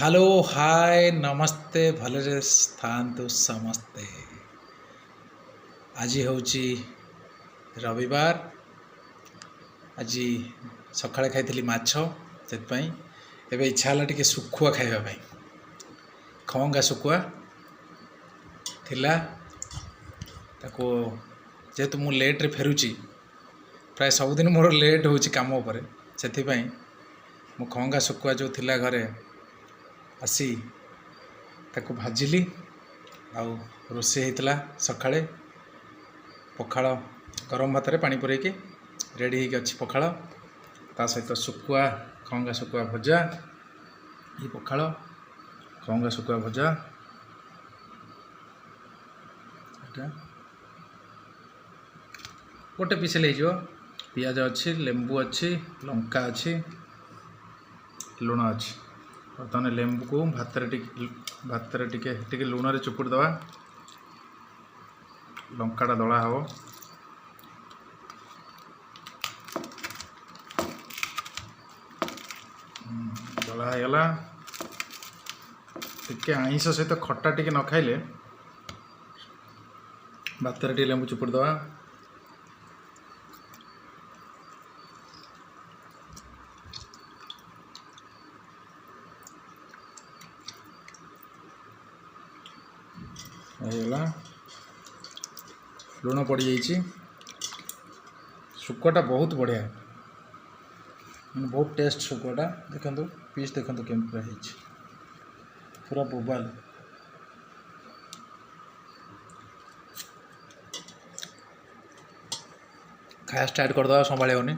Hello hi नमस्ते भलरे थांतु समस्ते। आज हूँ रविवार। आज सकाଳେ खाई माछ से एवं इच्छा है टे सुखुआ खावाई। खंगा सुखुआ थिला ताको जेहेतु मु लेट्रे फेरुची प्राय सबुदिन मोर लेट हो काम उपर से मु खंगा सुखुआ जो थिला घरे आसी ताको भाजिली आउ रोसे होता सकाळे पखाळ गरम भात पानी पुरेकी रेडी होगी अच्छी पखाळ ता सहित सुखुआ खंगा सुखुआ भजा ये पखाळ खंगा सुखुआ भजा गोटे पिसेल हो पियाज अच्छी लेंबू अच्छी लंका अच्छी लुण अच्छी बर्तमान लेंबू को भात टे लुण रे चुपुड़ दवा लंकाटा दला हम दला होगा टे आईष सहित खट्टा टे न खाइले भात टे लेंबू चुपुड़ दवा होगा लुण पड़ जाइए। शुकुआटा बहुत बढ़िया बहुत टेस्ट शुकुआटा देखो पीस देखो केम पूरा पूरा बोबाल खाया स्टार्ट करदे संभाली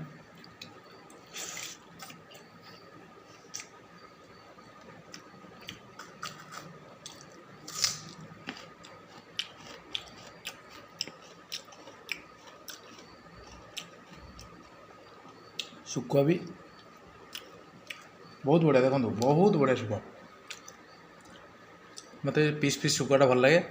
शुकुआ भी बहुत बढ़िया देखो बहुत बढ़िया शुकुआ मत पीस पीस शुकुआटा भल लगे।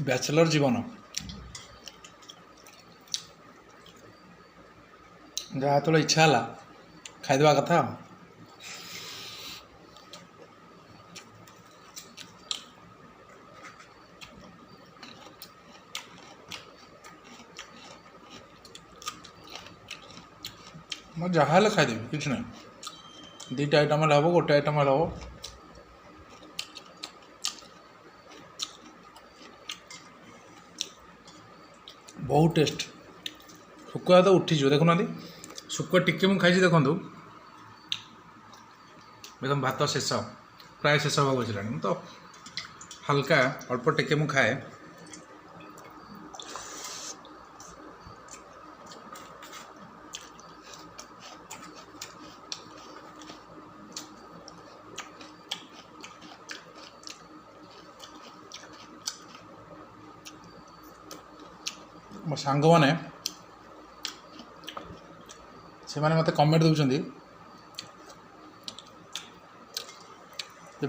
बैचलर जीवन जहाँ तो इच्छा है खाईदे कथा मैं जहाँ खाईदेवी कि ना दुईटा आइटम हम गोटे आइटम हम बहुत टेस्ट शुकुआ तो उठी देखुना शुकुआ टिके मुझे खाई देखूँ एकदम भात शेष प्राय शेष हाँ बुझे तो हल्का अल्प टिके मुझे खाए मो सांग मैंने से मत कमेंट दौरान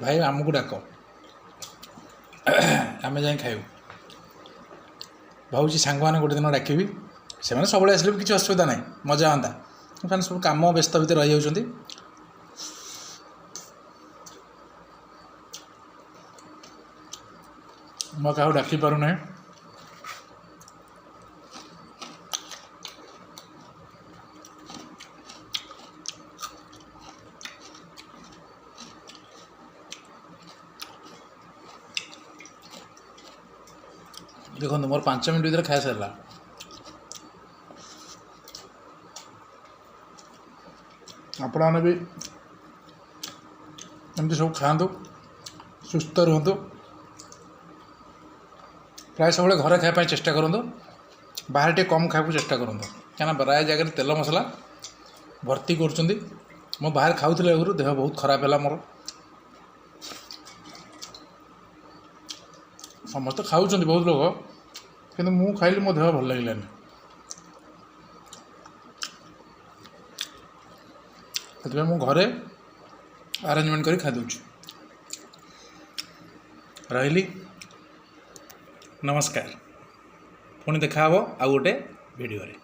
भाई आमको डाक आम जा खाइबू भावी सांग मैंने गोटे दिन डाक से सब आसले भी किसी असुविधा ना मजा हाँ सब कम व्यस्त भितर रही जाती मैं क्या डाक पारूना देखो मोर 5 मिनट भर खाई सारा आपण भी एमती सब खातु सुस्थ रुहतु प्राय सब घरे खायापी चेष्टा करूँ बाहर टे कम खाया चेष्टा करूँ क्या प्राय जगह तेल मसला भर्ती कर मो बाहर खाऊले आगु देह बहुत खराब है मोर ସମସ୍ତେ ଖାଉଛନ୍ତି ବହୁତ ଲୋକ, କିନ୍ତୁ ମୁଁ ଖାଇଲି ମୋ ଦେହ ଭଲ ଲାଗିଲାନି। ସେଥିପାଇଁ ମୁଁ ଘରେ ଆରେଞ୍ଜମେଣ୍ଟ କରି ଖାଇଦେଉଛି। ରହିଲି, ନମସ୍କାର। ପୁଣି ଦେଖା ହେବ ଆଉ ଗୋଟେ ଭିଡ଼ିଓରେ।